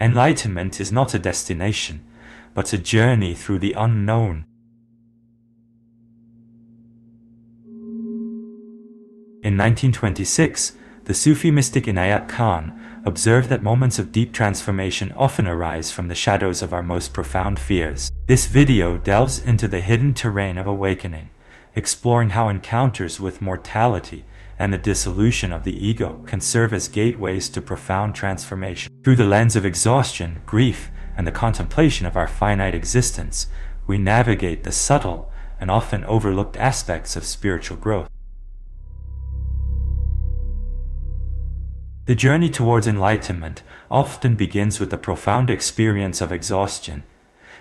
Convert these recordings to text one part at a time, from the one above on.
Enlightenment is not a destination, but a journey through the unknown. In 1926, the Sufi mystic Inayat Khan observed that moments of deep transformation often arise from the shadows of our most profound fears. This video delves into the hidden terrain of awakening, exploring how encounters with mortality and the dissolution of the ego can serve as gateways to profound transformation. Through the lens of exhaustion, grief, and the contemplation of our finite existence, we navigate the subtle and often overlooked aspects of spiritual growth. The journey towards enlightenment often begins with the profound experience of exhaustion,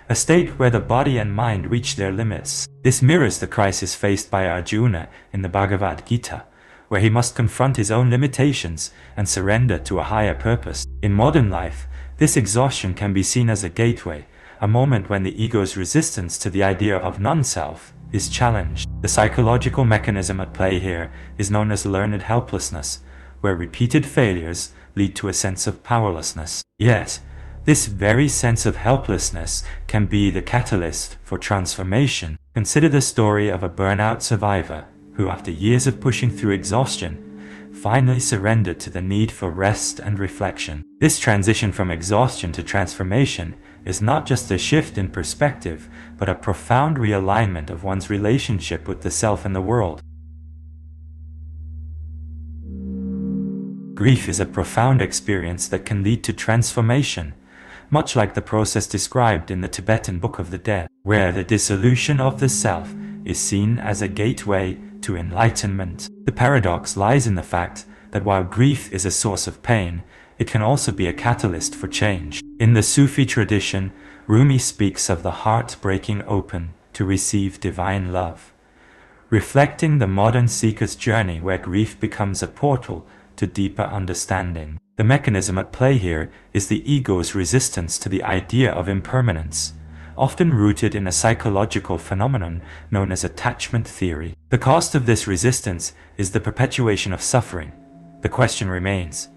a state where the body and mind reach their limits. This mirrors the crisis faced by Arjuna in the Bhagavad Gita, where he must confront his own limitations and surrender to a higher purpose. In modern life, this exhaustion can be seen as a gateway, a moment when the ego's resistance to the idea of non-self is challenged. The psychological mechanism at play here is known as learned helplessness, where repeated failures lead to a sense of powerlessness. Yet, this very sense of helplessness can be the catalyst for transformation. Consider the story of a burnout survivor who, after years of pushing through exhaustion, finally surrendered to the need for rest and reflection. This transition from exhaustion to transformation is not just a shift in perspective, but a profound realignment of one's relationship with the self and the world. Grief is a profound experience that can lead to transformation, much like the process described in the Tibetan Book of the Dead, where the dissolution of the self is seen as a gateway to enlightenment. The paradox lies in the fact that while grief is a source of pain, it can also be a catalyst for change. In the Sufi tradition, Rumi speaks of the heart breaking open to receive divine love, reflecting the modern seeker's journey where grief becomes a portal to deeper understanding. The mechanism at play here is the ego's resistance to the idea of impermanence, often rooted in a psychological phenomenon known as attachment theory. The cost of this resistance is the perpetuation of suffering. The question remains,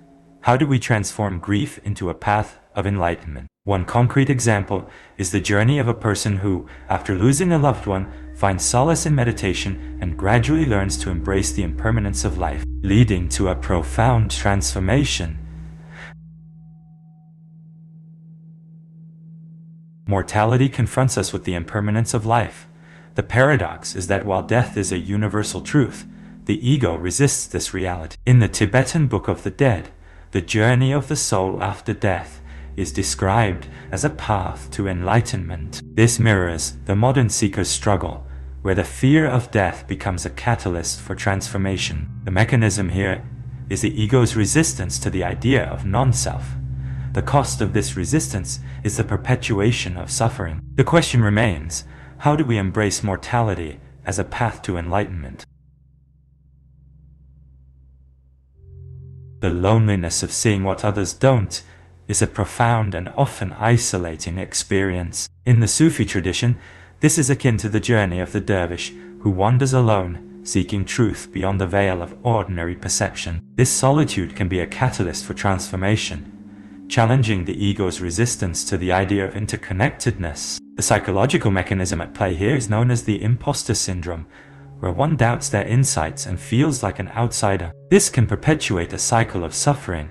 how do we transform grief into a path of enlightenment? One concrete example is the journey of a person who, after losing a loved one, finds solace in meditation and gradually learns to embrace the impermanence of life, leading to a profound transformation. Mortality confronts us with the impermanence of life. The paradox is that while death is a universal truth, the ego resists this reality. In the Tibetan Book of the Dead, the journey of the soul after death is described as a path to enlightenment. This mirrors the modern seeker's struggle, where the fear of death becomes a catalyst for transformation. The mechanism here is the ego's resistance to the idea of non-self. The cost of this resistance is the perpetuation of suffering. The question remains, how do we embrace mortality as a path to enlightenment? The loneliness of seeing what others don't is a profound and often isolating experience. In the Sufi tradition, this is akin to the journey of the dervish who wanders alone, seeking truth beyond the veil of ordinary perception. This solitude can be a catalyst for transformation, challenging the ego's resistance to the idea of interconnectedness. The psychological mechanism at play here is known as the imposter syndrome, where one doubts their insights and feels like an outsider. This can perpetuate a cycle of suffering,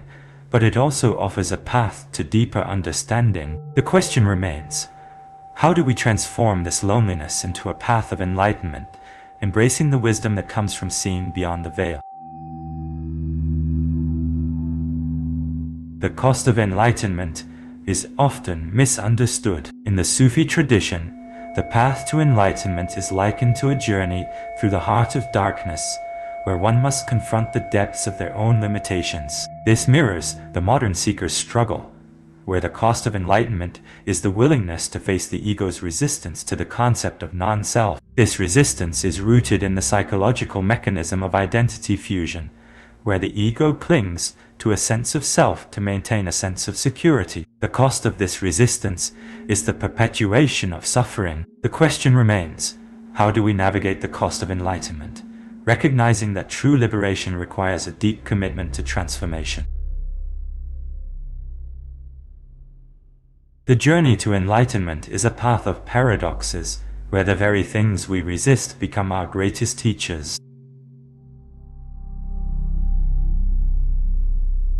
but it also offers a path to deeper understanding. The question remains, how do we transform this loneliness into a path of enlightenment, embracing the wisdom that comes from seeing beyond the veil? The cost of enlightenment is often misunderstood. In the Sufi tradition, the path to enlightenment is likened to a journey through the heart of darkness, where one must confront the depths of their own limitations. This mirrors the modern seeker's struggle, where the cost of enlightenment is the willingness to face the ego's resistance to the concept of non-self. This resistance is rooted in the psychological mechanism of identity fusion, where the ego clings to a sense of self to maintain a sense of security. The cost of this resistance is the perpetuation of suffering. The question remains, how do we navigate the cost of enlightenment, recognizing that true liberation requires a deep commitment to transformation? The journey to enlightenment is a path of paradoxes, where the very things we resist become our greatest teachers.